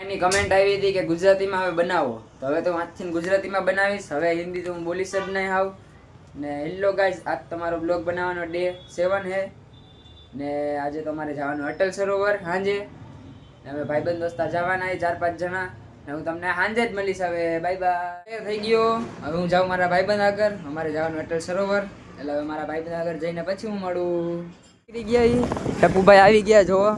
એની comment આવી હતી કે ગુજરાતીમાં હવે બનાવો, તો હવે તો આજથી ગુજરાતીમાં બનાવીશ. હવે હિન્દી તો હું બોલીશ જ નહીં હાવ. ને હેલો ગાઈઝ, આજ તમારો બ્લોગ બનાવવાનો ડે 7 છે ને આજે તમારે જવાનું અટલ સરોવર સાંજે. હવે ભાઈબંધ દોસ્તા જવાના 4-5 જણા ને હું તમને સાંજે જ મળીશ. હવે બાય બાય થઈ ગયો. હવે હું જાઉં મારા ભાઈબંધ આગળ. અમારે જવાનું અટલ સરોવર, એટલે હવે મારા ભાઈબંધ આગળ જઈને પછી હું મળું. નીકળી ગયા ટપુભાઈ આવી ગયા. જોવો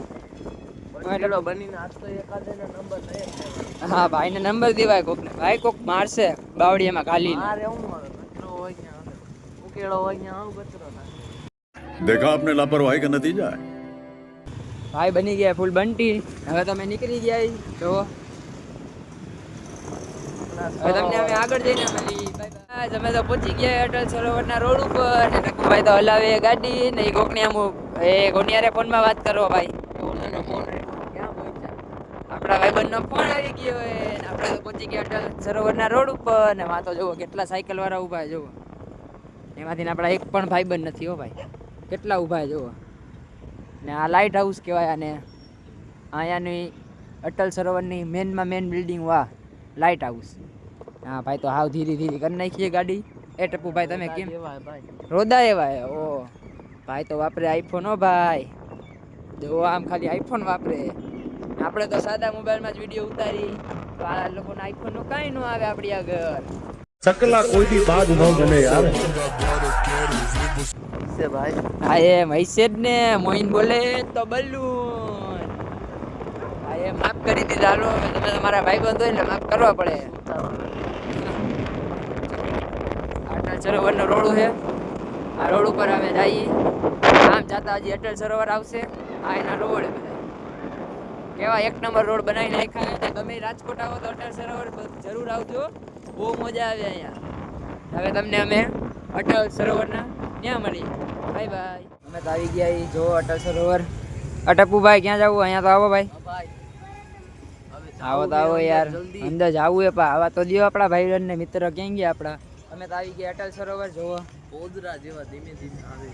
હા ભાઈ ને નંબર દેવાય કોક ને. ભાઈ કોક મારશે બાવડીયામાં ખાલી देखा आपने लापरवाही का नतीजा है. ભાઈ બની ગયા ફૂલ બંટી. હવે તમે નીકળી ગયા જો. હવે તમને અમે આગળ જઈને મળી. બાય તમે તો પહોંચી ગયા અટલ સરોવરના રોડ ઉપર. ને ટકુભાઈ તો હલાવે ગાડી ને એ કોકને આમ એ કોનિયારે ફોનમાં વાત કરો ભાઈ. આપણા ભાઈબંધનો ફોન આવી ગયો હોય ને આપણે તો પહોંચી ગયા અટલ સરોવરના રોડ ઉપર. ને માં તો જુઓ કેટલા સાયકલ વાળા ઊભા જુઓ. એમાંથી આપણા એક પણ ભાઈબંધ નથી હો ભાઈ. કેટલા ઊભા જુઓ. ને આ લાઇટ હાઉસ કહેવાય આને. અહીંયાની અટલ સરોવરની મેનમાં મેન બિલ્ડિંગ. વાહ, લાઇટ હાઉસ. હા ભાઈ તો હાવ ધીરે ધીરે કરી નાખીએ ગાડી. એ ટપુ ભાઈ તમે કેમ રોદા એવા? ઓ ભાઈ તો વાપરે આઈફોન. હો ભાઈ જો આમ ખાલી આઈફોન વાપરે. આપણે તો સાદા મોબાઈલમાં જ વિડીયો ઉતારી. તો આ લોકોને આઈફોનનું કાંઈ ન આવે આપણી આગળ. सकला कोई भी बात न बने यार से भाई હા એમ હૈસે જ ને. મોઈન બોલે તો બલૂન. હા એ માફ કરી દીધા. હાલો તમે તમારા ભાઈબંધ હોય એટલે માફ કરવા પડે. અટલ સરોવરનો રોડ છે. આ રોડ ઉપર અમે જઈએ. આમ જતા હજી અટલ સરોવર આવશે. આ એના રોડ કેવા એક નંબર રોડ બનાવી નાખ્યા. તમે રાજકોટ આવો તો અટલ સરોવર જરૂર આવજો. બહુ મજા આવે અહીંયા. હવે તમને અમે અટલ સરોવરના ત્યાં મળી. Bye bye. અમે તો આવી ગયા જો અટલ સરોવર. અટપુભાઈ ક્યાં જવું? અહીંયા તો આવો ભાઈ. આવો તો આવો યાર. અંદર જવું એ પા આવા તો દો આપણા ભાઈ ને મિત્ર. ક્યાં ગયા આપણા? અમે તો આવી ગયા અટલ સરોવર. જોવો પોદરા જેવા ધીમે ધીમે આવે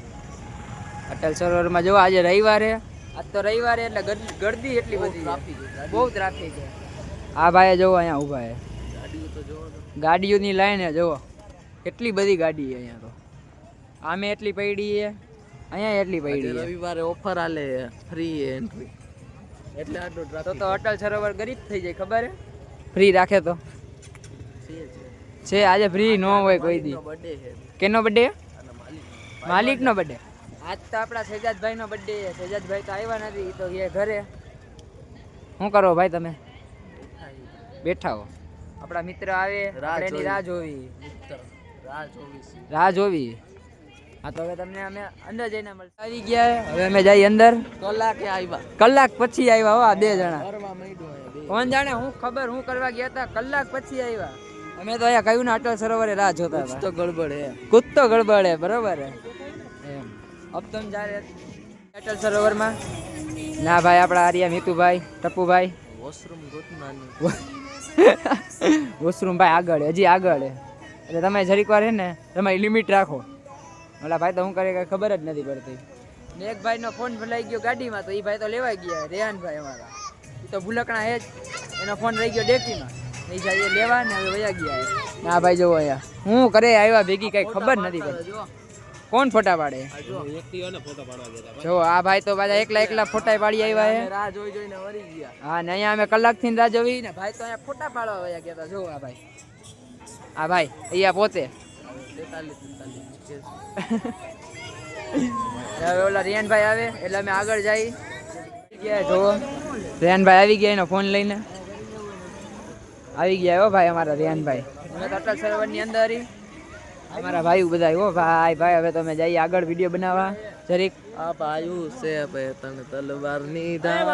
અટલ સરોવરમાં. જો આજે રવિવારે. આજ તો રવિવારે એટલે ગળદી એટલી બધી બહુ ટ્રાફિક છે. આ ભાઈ જોવો અહીંયા ઊભા છે. ગાડીઓની લાઈન હે જોવો. કેટલી બધી ગાડી છે અહીંયા તો. આમે એટલી પડી છે, અહીંયા એટલી પડી છે. રવિવારે ઓફર આલે ફ્રી એન્ટ્રી એટલે આટલો ટ્રાફિક. તો અટલ સરોવર ગરીબ થઈ જાય ખબર હે? ફ્રી રાખે તો છે. આજે ફ્રી ન હોય કોઈ દી. કેનો બર્થડે? માલિકનો બર્થડે. આજ તો આપણા શેજાદભાઈનો બર્થડે છે. શેજાદભાઈ તો આવ્યા નથી. તો એ ઘરે શું કરો ભાઈ? તમે બેઠા હો. આપણા મિત્ર આવે એની રાહ જોવી. રાહ જોવી. હા તો હવે તમને અમે અંદર જઈને મળતા. આવી ગયા. હવે અમે જઈએ અંદર. કલાકે આવ્યા. કલાક પછી આવ્યા. હો આ 2 જણા. કોણ જાણે હું ખબર હું કરવા ગયા હતા. કલાક પછી આવ્યા. અમે તો અહીંયા કહ્યું ને અટલ સરોવરે રાહ જોતા હતા. તો ગડબડ હે. કુછ તો ગડબડ હે. બરોબર હે એમ. અબ तुम जा रहे અટલ સરોવરમાં. ના ભાઈ આપણા આર્યા મિતુભાઈ ટપુભાઈ વોશરૂમ ગોતનાની વોશરૂમ ભાઈ આગળ હજી આગળ હે. એટલે તમે જરીક વાર હે ને તમારી લિમિટ રાખો. ઓલા ભાઈ તો શું કરે કઈ ખબર જ નથી પડતી. ને એક ભાઈનો ફોન ભૂલાઈ ગયો ગાડીમાં. તો એ ભાઈ તો લેવાઈ ગયા. રેહાનભાઈ અમારા એ તો ભૂલકણા હે જ. એનો ફોન રહી ગયો ડેકીમાં. એ જાય લેવા ને હવે વયા ગયા. ના ભાઈ જોવો અહીંયા હું કરે આવ્યા ભેગી કઈ ખબર નથી પડતી. કોણ ફોટા પાડે? જો આ ભાઈ તો પાછા એકલા ફોટા પાડી આવ્યા હે. રાહ જોઈ જોઈને વળી ગયા. હા ને અહીંયા અમે કલાકથી રાહ જોઈ ને ભાઈ તો અહીંયા ફોટા પાડવા વયા ગયા હતા. જો આ ભાઈ અહીંયા પોતે 43 હવે ઓલા રિયાનભાઈ આવે એટલે અમે આગળ જઈ ગયા. જો રિયાનભાઈ આવી ગયા એનો ફોન લઈને આવી ગયા. હો ભાઈ અમારા રિયાનભાઈ. અમે તો અટલ સરોવરની અંદર અમારા ભાઈ બધા. હો ભાઈ હવે તમે જઈએ આગળ વિડીયો બનાવવા જરીક. આ ભાઈ છે ભાઈ તને તલવારની ધાર.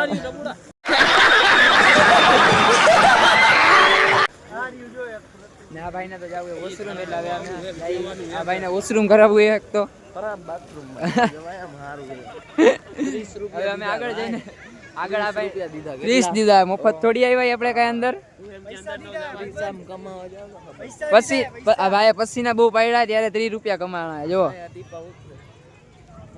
આ ભાઈને તો જાવું વોશરૂમ એટલે હવે અમે આ ભાઈને વોશરૂમ કરાવવું એક તો ખરાબ બાથરૂમ સારું. હવે અમે આગળ જઈને આગળ આ ભાઈ 30 દીધા. મફત થોડી આવ્યા આપણે કઈ અંદર. પછી આ ભાઈ પસીના બહુ પાડ્યા ત્યારે 30 રૂપિયા કમાણા. જો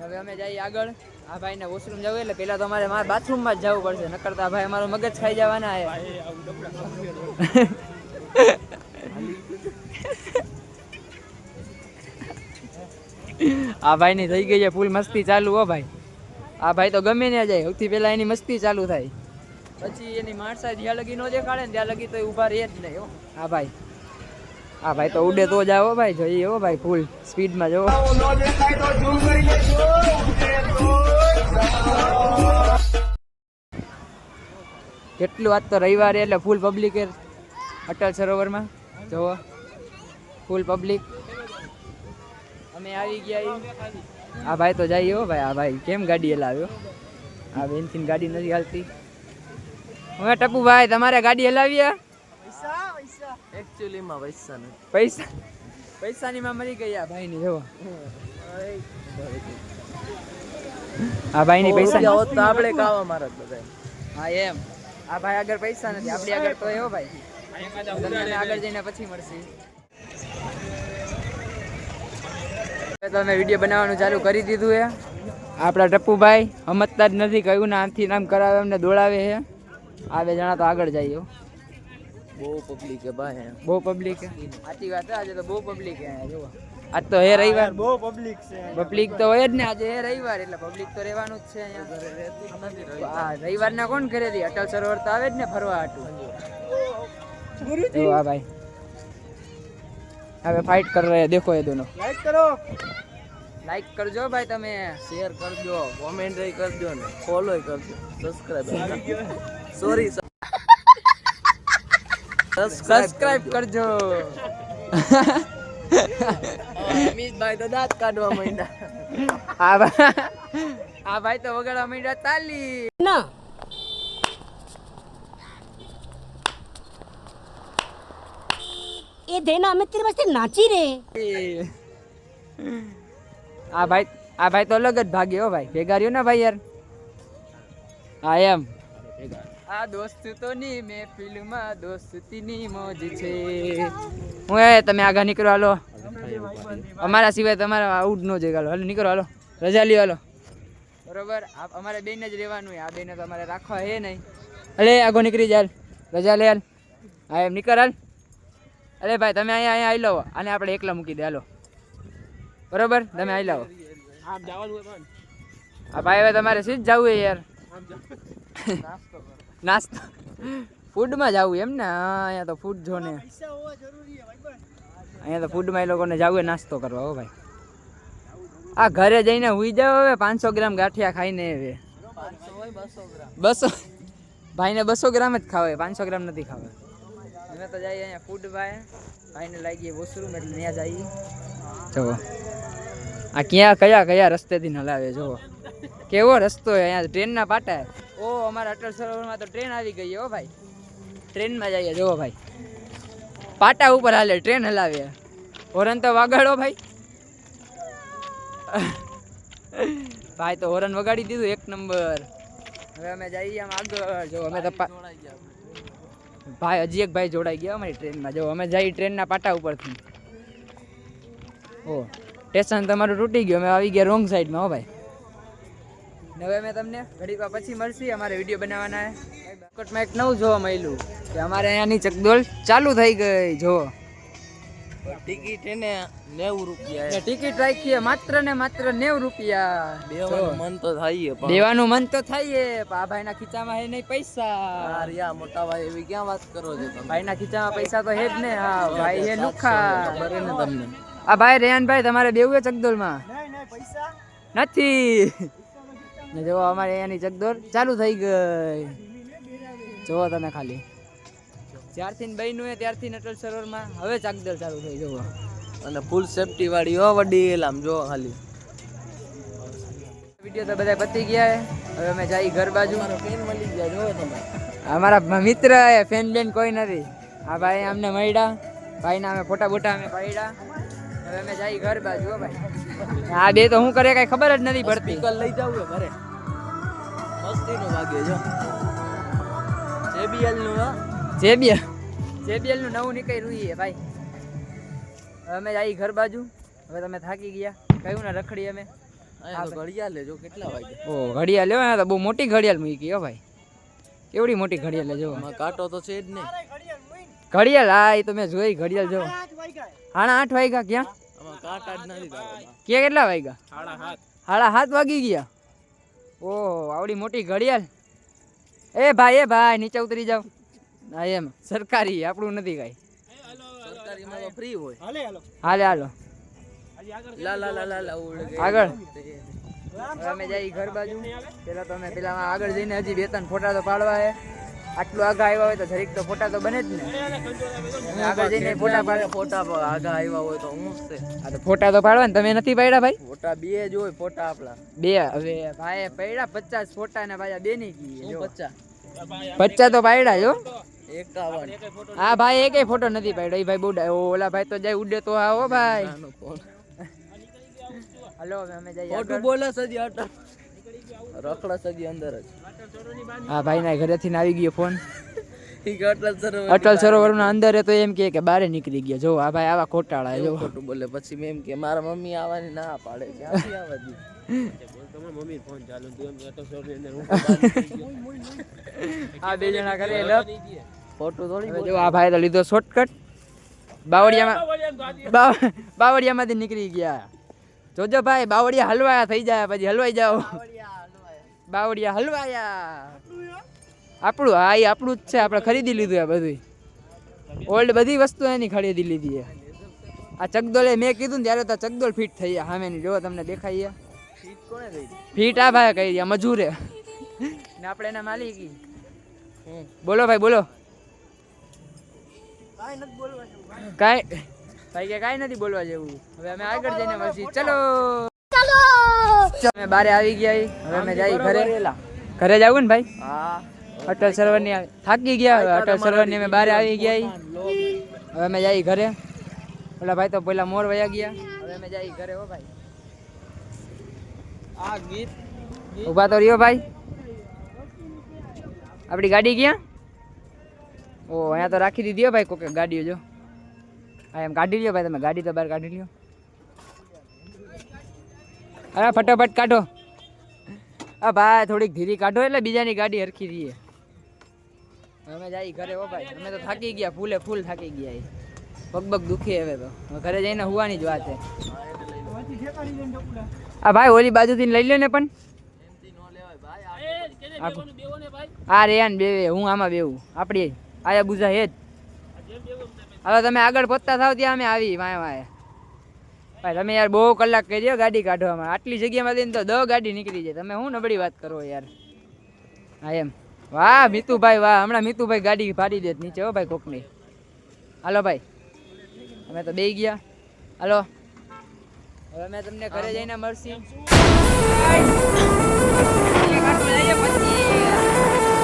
હવે અમે જઈએ આગળ. આ ભાઈ ને વોશરૂમ જવું એટલે પેલા તો અમારે મારા બાથરૂમમાં જ જવું પડશે, નકર તો આ ભાઈ અમારું મગજ ખાઈ જવાના હે. આ ભાઈ ની થઈ ગઈ છે ફૂલ મસ્તી ચાલુ. હો ભાઈ, આ ભાઈ તો ગમે ને જાય, સૌથી પહેલા એની મસ્તી ચાલુ થાય, પછી એની માણસા જ્યાં લગી નો દેખાડે ને ત્યાં લગી તો એ ઊભા રહે જ નહીં. હો આ ભાઈ તો ઉડે તો જાઓ ભાઈ, જોઈએ હો ભાઈ ફૂલ સ્પીડમાં જવો. કેટલું આજ તો રવિવારે એટલે ફૂલ પબ્લિક અટલ સરોવરમાં જોવો, ફૂલ પબ્લિક. અમે આવી ગયા. આ ભાઈ તો જઈએ હો ભાઈ. આ ભાઈ કેમ ગાડી હલાવ્યો? આ બેનથી ગાડી નથી હાલતી. હવે ટપુ ભાઈ તમારે ગાડી હલાવીએ? એકચ્યુઅલી માં પૈસા નથી. પૈસાની માં મરી ગયા ભાઈ ની. જોવો આ ભાઈ ની પૈસા હોત તો આપણે કાવા મારત બધા. હા એમ. આ ભાઈ આગળ પૈસા નથી, આપણી આગળ તો એવો ભાઈ. તમને આગળ જઈને પછી મળશે. તો અમે વિડીયો બનાવવાનું ચાલુ કરી દીધું છે. આપણા ટપ્પુભાઈ સમજતા જ નથી, કયું ને આમથી નામ કરાવે, એમને દોડાવે છે. આ બે જણા તો આગળ જઈએ. બહુ પબ્લિક હે ભાઈ, બહુ પબ્લિક હે. સાચી વાત છે, આજે તો બહુ પબ્લિક હે. જોવો આજ તો હે રવિવાર, બહુ પબ્લિક છે. પબ્લિક તો હોય જ ને, આજે હે રવિવાર એટલે પબ્લિક તો રહેવાનું જ છે અહીંયા. હા, રવિવારના કોણ કરે દી? અટલ સરોવર તો આવે જ ને ફરવા હાટું. આ ભાઈ હવે ફાઇટ કર રહે, દેખો એ દોનો. લાઈક કરો, લાઈક કરજો ભાઈ, તમે શેર કરજો, કોમેન્ટ કરજો ને ફોલો કરજો, સબસ્ક્રાઇબ. સોરી, સબસ્ક્રાઇબ કરજો. અમિતભાઈ તો દાંત કાઢવા માંડ્યા. આ ભાઈ તો વગાડવા માંડ્યા તાલી ના. એ દેના અમે તેરી મસ્તી નાચી રે. આ ભાઈ તો અલગ જ ભાગ્યો હો ભાઈ. ભેગા રહ્યો ને ભાઈ યાર. હા એમ. આ દોસ્તોની મહેફિલમાં દોસ્તીની મોજ છે. હું તમે આગળ નીકળો, હાલો. અમારા સિવાય તમારા આઉટ નો જઈ. હાલો નીકળો, હાલો રજા લ્યો, હાલો. બરોબર, અમારે બેન જ રહેવાનું હોય. આ બેને તો અમારે રાખવા હે નહીં. અરે આગો નીકળી જાય, રજા લે હાલ. હા એમ નીકળ હાલ. અરે ભાઈ તમે અહીંયા આવી લો, આને આપણે એકલા મૂકી દે. હાલો બરોબર, તમે આવી લાવો. હા ભાઈ હવે તમારે સીધ જવું હે યાર. નાસ્તો ફૂડમાં જવું એમ ને? હા, અહીંયા તો ફૂડ જો ને, અહીંયા તો ફૂડમાં એ લોકોને જવું હોય નાસ્તો કરવા. હો ભાઈ, આ ઘરે જઈને હુઈ જાવ હવે. 500 ગ્રામ ગાંઠિયા ખાઈને હવે 200 ભાઈને 200 ગ્રામ જ ખાવે, 500 ગ્રામ નથી ખાવે. અમે તો જઈએ અહીંયા ફૂડ ભાઈને લાગીએ વોશરૂમ એટલે ત્યાં જઈએ. જુઓ આ કયા રસ્તેથી હલાવે. જુઓ કેવો રસ્તો છે અહીંયા, ટ્રેનના પાટા. ઓ અમારા અટલ સરોવરમાં તો ટ્રેન આવી ગઈ. હો ભાઈ, ટ્રેનમાં જઈએ. જુઓ ભાઈ, પાટા ઉપર હાલે, ટ્રેન હલાવે. હોરન તો વગાડો ભાઈ. ભાઈ તો હોરન વગાડી દીધું, એક નંબર. હવે અમે જઈએ આમ આગળ. જો અમે તો ભાઈ હજી એક ભાઈ જોડાઈ ગયા અમારી ટ્રેનમાં. જો અમે જઈએ ટ્રેનના પાટા ઉપરથી. ઓ સ્ટેશન તમારું તૂટી ગયું, અમે આવી ગયા રોંગ સાઈડમાં. હો ભાઈ, હવે અમે તમને ઘડીક વાર પછી મળશી. અમારે વિડીયો બનાવવાના છે. રાજકોટમાં એક નવું જોવા મળ્યું કે અમારે અહીંયાની ચકડોળ ચાલુ થઈ ગઈ. જો ટિકિટ એને 90 રૂપિયા. ટિકિટ રાખીએ માત્ર ને માત્ર 90 રૂપિયા. દેવાનું મન તો થાય પણ દેવાનું મન તો થાય. આ ભાઈના ખીચામાં હે નહીં પૈસા. યાર મોટા ભાઈ એવી ક્યાં વાત કરો છો તમે? ભાઈના ખીચામાં પૈસા તો હે જ ને. હા ભાઈ હે લુખા. ખબર ને તમને? આ ભાઈ રેહાનભાઈ તમારે બેવું છે ચકદોળમાં? નથી. ને જો અમારે અહીંયાની ચકદોળ ચાલુ થઈ ગઈ. જોવો તમે ખાલી, જ્યારથી બન્યું હોય ત્યારથી અટલ સરોવરમાં હવે ચકદોળ ચાલુ થઈ. જોવો અને ફૂલ સેફટી વાળી હો વડીલ. આમ જો ખાલી વિડીયો તો બધા પતી ગયા. હવે અમે જઈ ઘર બાજુ. ફેન મળી ગયા. જો તમે અમારા મિત્ર ફેન બેન કોઈ નથી. આ ભાઈ અમને મળ્યા, ભાઈના અમે ફોટા બોટા અમે પાડ્યા. હવે અમે જઈ ઘર બાજુ. હો ભાઈ, આ બે તો શું કરે કઈ ખબર જ નથી પડતી. સ્પીકર લઈ જાવ ઘરે, મસ્તીનો વાગે. જો JBL નું JBL નું નવું નીકળ્યું છે ભાઈ. હવે અમે જઈ ઘર બાજુ. હવે તમે થાકી ગયા, કયું ને રખડી અમે. અહીંયા તો ઘડિયાળ લેજો કેટલા વાગે. ઓ ઘડિયાળ લેવા તો બહુ મોટી ઘડિયાળ મૂકી હો ભાઈ, કેવડી મોટી ઘડિયાળ જો. આમાં કાંટો તો છે જ નહીં. ઘડિયાળ હા એ તો મેં જોઈ ઘડિયાળ જો. 8:30 વાગ્યા ક્યાં? આમાં કાંટા જ નથી તારા. ક્યાં કેટલા વાગ્યા? 7:30 વાગી ગયા. ઓહો આવડી મોટી ઘડિયાળ. એ ભાઈ નીચે ઉતરી જાવ. હા એમ સરકારી આપણું નથી કાંઈ. સરકારીમાં તો ફ્રી હોય. હાલો લા લા લા લા લા ઉડ ગઈ. આગળ હવે અમે જઈએ ઘર બાજુ. પેલા તો અમે પેલા આગળ જઈને હજી 2-3 ફોટા તો પાડવા હે. આટલું આગળ આવ્યા હોય તો જરીક તો ફોટા તો બને જ ને. અમે આગળ જઈને ફોટા પાડે. ફોટા પર આગા આવ્યા હોય તો હું છે. હા તો ફોટા તો પાડવા ને તમે નથી પાડ્યા ભાઈ? ફોટા બે જ હોય ફોટા આપણા. 2 હવે ભાઈ પાડ્યા 50 ફોટા ને ભાઈ 2 ની કી જો. 50 તો પાડ્યા જો. 51 હા ભાઈ એકેય ફોટો નથી પાડ્યો. એ ભાઈ બહુ ઓલા ભાઈ તો જાય ઉડે તો આવો ભાઈ. નાનો ફોન. હલો હવે અમે જઈએ ફોટો આગળ. બોલે સજી અટલ રખડા સજી અંદર જ. હા ભાઈ ના ઘરેથી ને આવી ગયો ફોન. ઈ અટલ સરોવર અટલ સરોવર ના અંદર તો એમ કે બારે નીકળી ગયા. જો આ ભાઈ આવા ખોટાળા જો. ખોટું બોલે. પછી મેં એમ કે મારા મમ્મી આવવાની ના પાડે. ક્યાંથી આવવા દી? આ બે જણા કરે લપ. ફોટો થોડી હવે જો આ ભાઈ તો લીધો શોર્ટકટ. બાવળિયામાંથી નીકળી ગયા. જોજો ભાઈ બાવળિયા હલવાયા થઈ જાય પછી હલવાઈ જાઓ. બાવળિયા હલવાયા. આપણું હા એ આપણું જ છે. આપણે ખરીદી લીધું આ બધું. ઓલ્ડ બધી વસ્તુ એની ખરીદી લીધી છે. આ ચકદોલે મેં કીધું ને ત્યારે તો ચકદોલ ફિટ થઈ ગયા સામેની. જો તમને દેખાય ફિટ આ ભાઈ કહી રહ્યા મજૂરે ને આપણે એના માલિકી. બોલો ભાઈ બોલો. કાંઈ ભાઈ કે કાંઈ નથી બોલવા જેવું. હવે અમે આગળ જઈને પછી ચલો અમે બારે આવી ગયા. હવે અમે જઈએ ઘરે જવું ને ભાઈ. હા અટલ સરોવર ની થાકી ગયા. હવે અટલ સરોવર ની અમે બારે આવી ગયા. હવે અમે જઈએ ઘરે. ઓલા ભાઈ તો પેલા મોર વયા ગયા. હવે અમે જઈએ ઘરે. હો ભાઈ આ ગીત ઉભા તો રહ્યો ભાઈ. આપણી ગાડી ક્યાં? ઓ અહીંયા તો રાખી દીધી હો ભાઈ કોકે ગાડીઓ. જો હા એમ કાઢી લ્યો ભાઈ તમે. ગાડી તો બહાર કાઢી લ્યો. અરે ફટાફટ કાઢો. હા ભાઈ થોડીક ધીરી કાઢો એટલે બીજાની ગાડી હરખી રહીએ. અમે જઈએ ઘરે. હો ભાઈ અમે તો થાકી ગયા. ફૂલે ફૂલ થાકી ગયા. પગ દુખે હવે તો. ઘરે જઈને હુવાની જ વાત છે. આ ભાઈ ઓલી બાજુથી લઈ લ્યો ને પણ. હા રેયાન બે હું આમાં બેવું. આપડી આયા બુઝા હે જ. હવે તમે આગળ પહોંચતા થાવ ત્યાં અમે આવી વાય વાય. ભાઈ તમે યાર બહુ કલાક કહી દો ગાડી કાઢવામાં. આટલી જગ્યામાંથી તો 10 ગાડી નીકળી જાય. તમે શું નબળી વાત કરો યાર. હા એમ વાહ મીતુભાઈ વાહ. હમણાં મીતુભાઈ ગાડી ફાડી દે નીચે. હો ભાઈ કોકની. હાલો ભાઈ અમે તો બે ગયા. હાલો હવે અમે તમને ઘરે જઈને મળશી.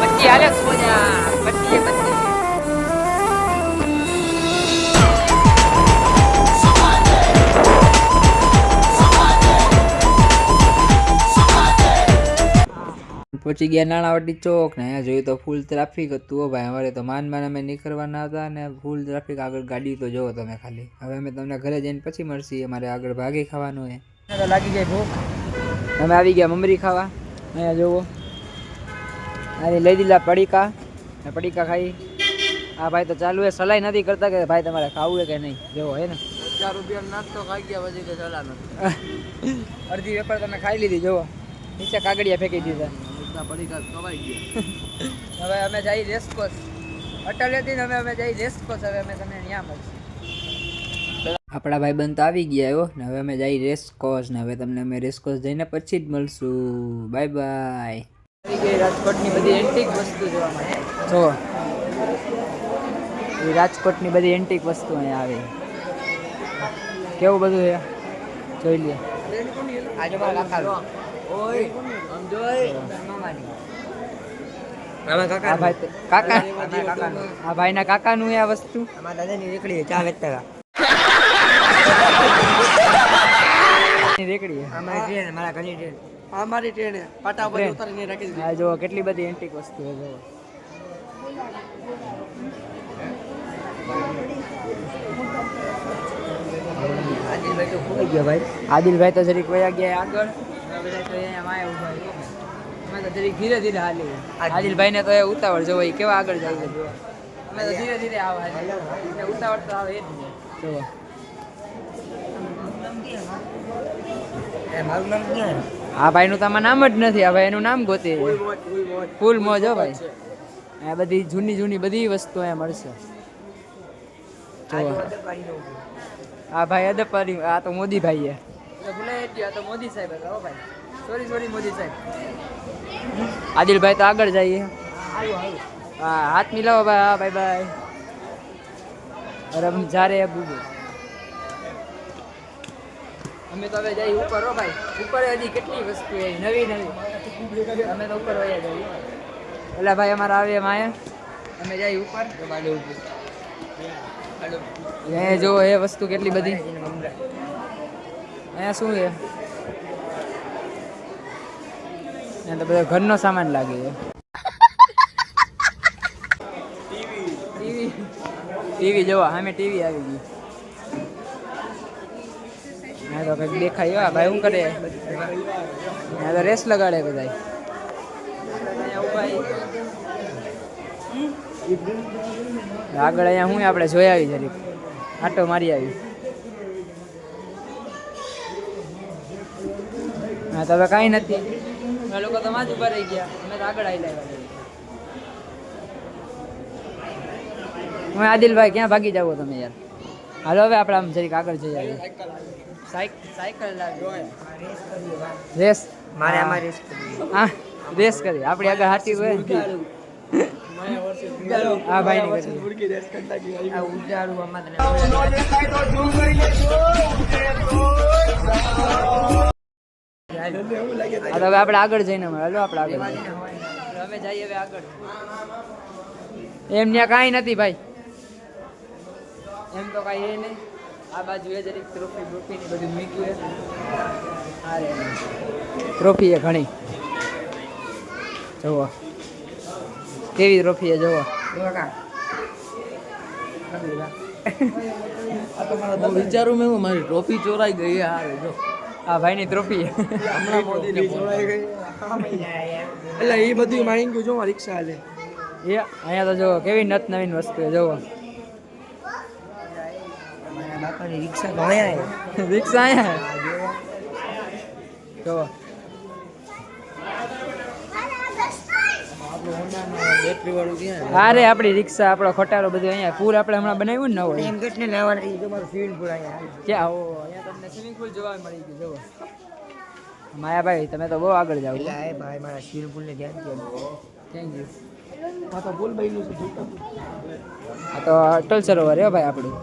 પછી હાલે પછી પહોંચી ગયા નાણાવટી ચોક ને. અહીંયા જોયું તો ફૂલ ટ્રાફિક હતું. હો ભાઈ અમારે તો માન અમે નીકળવાના હતા ને ફૂલ ટ્રાફિક. આગળ ગાડી તો જોવો તમે ખાલી. હવે અમે તમને ઘરે જઈને પછી મળશી. અમારે આગળ ભાગી ખાવાનું હોય તો લાગી જાય ભૂખ. અમે આવી ગયા મમરી ખાવા. અહીંયા જોવો આની લઈ દીધા પડીકા ને પડીકા ખાઈ. આ ભાઈ તો ચાલુ એ સલાઈ નથી કરતા કે ભાઈ તમારે ખાવું છે કે નહીં. જોવો હે ને 4 રૂપિયા નાસ્તો ખાઈ ગયા પછી કે ચલા નથી. અડધી વેપાર તમે ખાઈ લીધી. જોવો નીચે કાગડિયા ફેંકી દીધા. પડીકા ખવાઈ ગયા. હવે અમે જઈ રેસકોર્સ. અટલ હતી ને અમે જઈ રેસકોર્સ. હવે અમે તમને ત્યાં મળશું. આપણા ભાઈ બંધ તો આવી ગયા હો ને. હવે અમે જઈ રેસકોર્સ ને. હવે તમને અમે રેસકોર્સ જઈને પછી જ મળશું. Bye bye. આવી ગઈ રાજકોટની બધી એન્ટિક વસ્તુ જોવા મળે. જો એ રાજકોટની બધી એન્ટિક વસ્તુ અહીંયા આવી. કેવું બધું છે જોઈ લે. આજે મારા કાકા ઓય આમ જોઈ આ ભાઈના કાકાનું આ વસ્તુ. રેકડી અમારી ટ્રેન પાટા પર ઉતારીને રાખી દીધી. હા જો કેટલી બધી એન્ટિક વસ્તુ છે. જો આદિલભાઈ તો જરીક વયા ગયા આગળ. આપણા બધા તો અહીંયા માયા ઊભા છે અમે તો જરીક ધીરે ધીરે હાલી આદિલભાઈ ને તો એ ઉતાવળ જોવો એ કેવા આગળ જાય છે જોવા અમે તો ધીરે ધીરે આવે એટલે ઉતાવળ તો આવે એ જ ને જોવો આ ભાઈનું તો આમાં નામ જ નથી આ ભાઈ એનું નામ ગોતી ફૂલ મોજ હો ભાઈ આ બધી જૂની જૂની બધી વસ્તુ અહીંયા મળશે જોવો આ ભાઈ અદપારી આ તો મોદી ભાઈ છે ભૂલાઈ ગયો આ તો મોદી સાહેબ હતા હો ભાઈ સોરી મોદી સાહેબ આદિલભાઈ તો આગળ જઈએ હા હાથ મિલાવો ભાઈ હા બાય બાય અરે જા રે બુબુ અમે તો હવે જઈએ ઉપર હો ભાઈ ઉપર હજી કેટલી વસ્તુ છે નવી અમે તો ઉપર વયા જઈએ એટલે ભાઈ અમારા આવે માયા અમે જઈએ ઉપર એ જો એ વસ્તુ કેટલી બધી અહીંયા શું છે અહીંયા તો બધો ઘરનો સામાન લાગે છે ટીવી જોવા સામે ટીવી આવી ગઈ હા તો કંઈક દેખાય આ ભાઈ શું કરે અહીંયા તો રેસ લગાડે બધા આગળ અહીંયા શું આપણે જોઈ આવી જરીક આટો મારી આવી હા તો હવે કાંઈ નથી આ લોકો તો માં જ ઉભા રહી ગયા અમે તો આગળ આવી લાવ્યા હું આદિલભાઈ ક્યાં ભાગી જાવ તમે યાર હાલો હવે આપણે આમ જરીક આગળ જઈ આવીએ સાયકલ લાવી રેસ મારે આમાં રેસ કરી હા રેસ કરી આપણી આગળ હાથી હોય હા ભાઈ ને રેસ કરતા આ ઉડાડું આમાં તને હવે આપણે આગળ જઈને હાલો આપણે આગળ અમે જઈએ હવે આગળ એમ ત્યાં કાંઈ નથી ભાઈ એમ તો કાંઈ એ નહીં આ બાજુ એ જરીક ટ્રોફી ને બધું મૂક્યું છે અરે ટ્રોફી એ ઘણી જુઓ કેવી ટ્રોફી એ જુઓ વિચારું મેં મારી ટ્રોફી ચોરાઈ ગઈ યાર જો આ ભાઈની ટ્રોફી હમણાં મોદીને ચોરાઈ ગઈ એટલે એ બધું માંગ્યું જો રિક્ષા હાલે એ અહીંયા તો જુઓ કેવી નત નવીન વસ્તુ જુઓ રિક્ષા ગણાય રિક્ષા અહીંયા જુઓ બેટરી વાળું ક્યાં અરે આપણી રિક્ષા આપણો ખટારો બધું અહીંયા પૂલ આપણે હમણાં બનાવ્યું ને નવો એમ કેટલે લેવાના એ તમારું સ્વિમિંગ પૂલ અહીંયા ક્યાં હો અહીંયા તમને સ્વિમિંગ પૂલ જોવા મળી ગયું જુઓ માયાભાઈ તમે તો બહુ આગળ જાઓ એટલે ભાઈ મારા સ્વિમિંગ પૂલ ને ધ્યાન થેન્ક યુ આ તો પુલ બન્યું છે આ તો અટલ સરોવર હે ભાઈ આપણું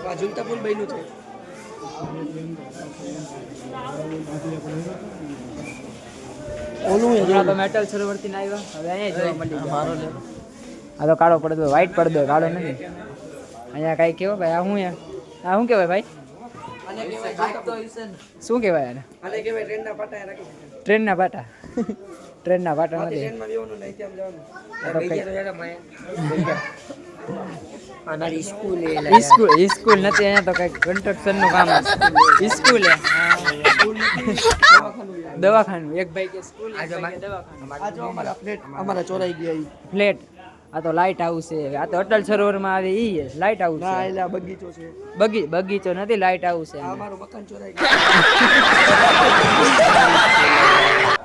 આ ઝુલતા પુલ બન્યું છે ઓલું હમણાં તો મેટલ સરોવર થી આવ્યા હવે અહીંયા જોવા મળી મારો આ તો કાળો પડદો વ્હાઈટ પડદો કાળો નથી અહીંયા કાંઈ કેવો ભાઈ આ શું આ શું કહેવાય ભાઈ શું કહેવાય આને આને કહેવાય ટ્રેનના પાટા રાખી ટ્રેનના પાટા ટ્રેનના પાટા નથી ટ્રેનમાં બેવાનું નહીં ત્યાં જવાનું આ તો કંઈ અમારી સ્કૂલ સ્કૂલ નથી અહીંયા તો કંઈક કન્સ્ટ્રક્શન નું કામ સ્કૂલ હે દવાખાનું એક ભાઈ કે સ્કૂલ આ જો અમારા ફ્લેટ અમારા ચોરાઈ ગયા ફ્લેટ આ તો લાઇટ હાઉસ છે આ તો અટલ સરોવરમાં આવે ઈ છે લાઇટ હાઉસ ના છે એટલે આ બગીચો છે બગીચો નથી લાઇટ હાઉસ છે આ અમારું મકાન ચોરાઈ ગયું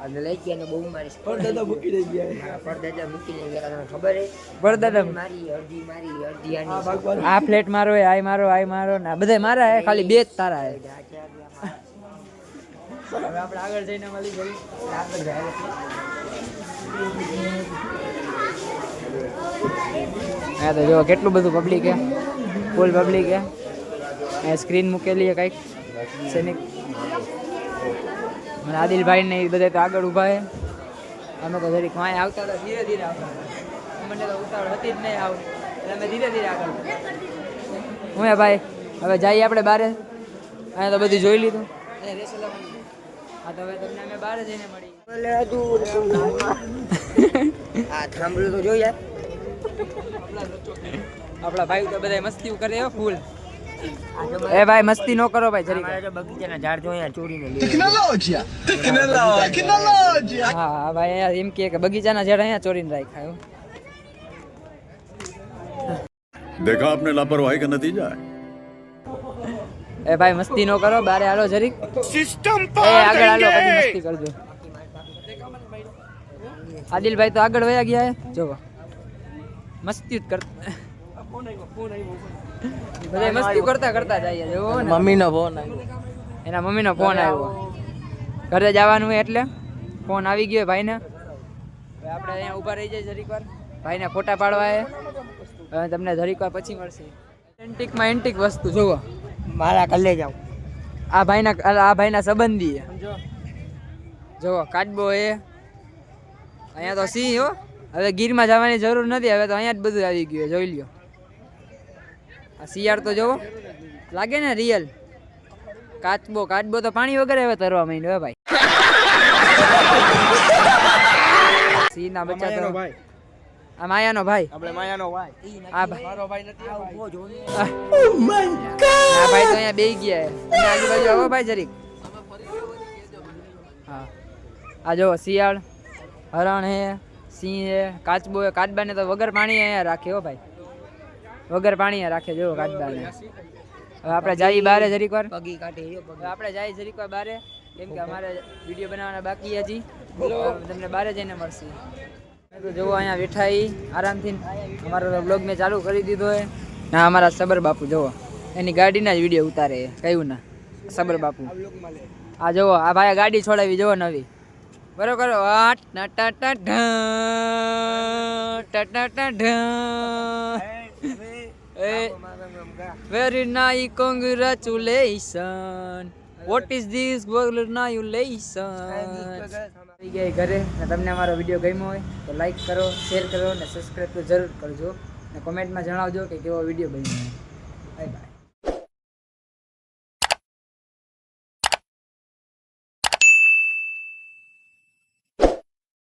અને લઈ ગયા ને બહુ મારી પડદાદા મૂકી દઈ ગયા પડદાદા મૂકી દઈ ગયા તમને ખબર હે પડદાદા મારી અડધી આની આ ફ્લેટ મારો હે આય મારો ને બધા મારા હે ખાલી બે જ તારા હે હવે આપણે આગળ જઈને મળી જઈએ આગળ જાય હા તો જો કેટલું બધું પબ્લિક હે ફૂલ પબ્લિક હે અહીંયા સ્ક્રીન મૂકેલી હે કંઈક સૈનિક મને આદિલભાઈ ને એ બધા તો આગળ ઊભા હે અમે તો જરીક વાંય આવતા હતા ધીરે ધીરે આવતા મને તો ઉતાવળ હતી જ નહીં આવ એટલે અમે ધીરે ધીરે આગળ હું હે ભાઈ હવે જઈએ આપણે બહાર અહીંયા તો બધું જોઈ લીધું હા તો હવે તમને અમે બહાર જઈને મળી આ થાંભલું તો જો યાર આપણા ભાઈ તો બધા મસ્તી કરે હો ફૂલ એ ભાઈ મસ્તી નો કરો ભાઈ જરીક. બગીચાના ઝાડ જોઈએ ચોરીને હા હા ભાઈ અહીંયા એમ કે બગીચાના ઝાડ અહીંયા ચોરીને રાખ્યા હો. देखा आपने लापरवाही का नतीजा है એ ભાઈ મસ્તી નો કરો બારે હાલો જરીક સિસ્ટમ આગળ હાલો પછી મસ્તી કરજો. આદિલભાઈ તો આગળ વયા ગયા હે જોવો મસ્તી જ કરતા બધા મસ્તી કરતા કરતા જઈએ જોવો ને. મમ્મીનો ફોન આવ્યો. એના મમ્મીનો ફોન આવ્યો ઘરે જવાનું હોય એટલે ફોન આવી ગયો ભાઈને. હવે આપણે અહીંયા ઊભા રહી જઈએ જરીક વાર ભાઈને ફોટા પાડવા હે. હવે તમને જરીક વાર પછી મળશે. એન્ટિકમાં એન્ટિક વસ્તુ જોવો મારા કલ્લે જાવ. આ ભાઈના સંબંધી હે જોવો કાચબો એ અહીંયા તો સિંહ હો. હવે ગીરમાં જવાની જરૂર નથી હવે તો અહીંયા જ બધું આવી ગયું જોઈ લ્યો. આ શિયાળ તો જોવો લાગે ને રિયલ. કાચબો તો પાણી વગર હવે તરવા માંડ્યો ભાઈ. સિંહ ના બચ્ચા તો આ માયાનો ભાઈ આપણે માયાનો ભાઈ. આ ભાઈ મારો ભાઈ નથી આ ઉભો જો. આ ભાઈ તો અહીંયા બેહી ગયા હે. તમે આજુબાજુ આવો ભાઈ જરીક. હા આ જો શિયાળ હરણ હે સિંહ હે કાચબો હે. કાચબાને તો વગર પાણી અહીંયા રાખે હો ભાઈ વગર પાણી રાખે જો કાચબાને. હવે આપણે જઈએ બારે જરીક વાર. પગી કાઢે હવે આપણે જઈએ જરીક વાર બારે કેમ કે અમારે વિડીયો બનાવવાના બાકી હજી. તમને બારે જઈને મળશે. તો જુઓ અહીંયા બેઠા આરામથી અમારો બ્લોગ મેં ચાલુ કરી દીધો હે. ના અમારા સબર બાપુ જુઓ એની ગાડીના જ વિડીયો ઉતારે કયું ના સબર બાપુ. આ જુઓ આ ભાઈ ગાડી છોડાવી જુઓ નવી બરોબર. વેરી નાઈ congratulation what is this congratulation ઘરે. તમને અમારો વિડીયો ગમ્યો હોય તો લાઈક કરો શેર કરો અને સબસ્ક્રાઈબ તો જરૂર કરજો અને કોમેન્ટમાં જણાવજો કે કેવો વિડીયો બન્યો. Bye bye.